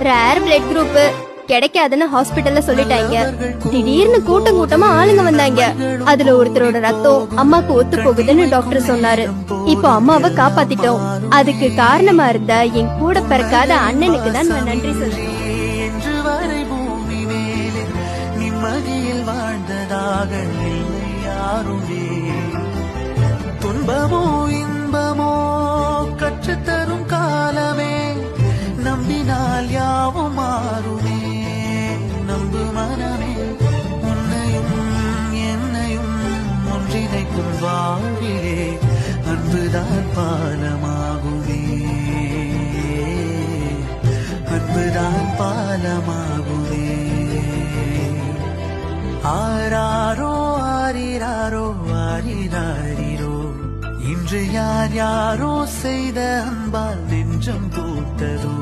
Rare blood group கிடைக்காதுன்னு ஹாஸ்பிடல்ல சொல்லிட்டாங்க. திடீர்னு கூட்டம் கூட்டமா ஆளுங்க வந்தாங்க. அதுல ஒருத்தரோட ரத்தம் அம்மாக்கு ஒத்து போகுதுன்னு டாக்டர் சொன்னாரு. இப்போ அம்மாவை காப்பாத்திட்டோம். அதுக்கு காரணமா இருந்த என் கூட பிறக்காத அண்ணனுக்கு தான் நான் நன்றி சொல்றேன். நிம்மதியில் வாழ்ந்ததாக இல்லை யாருமே. துன்பமோ இன்பமோ கற்றுத்தரும் காலமே, நம்பினால் யாவும் மாறுமே. நம்பு மனமே, உன்னையும் என்னையும் ஒன்றிணைக்கும் வாழ்விலே அன்புதான் பாலமாகுமே. அன்புதான் பாலமாகுமே. ஆராரோ ஆரிராரோ ஆரிராரிரோ, இன்று யார் யாரோ செய்த அன்பால் நெஞ்சம் பூத்ததோ.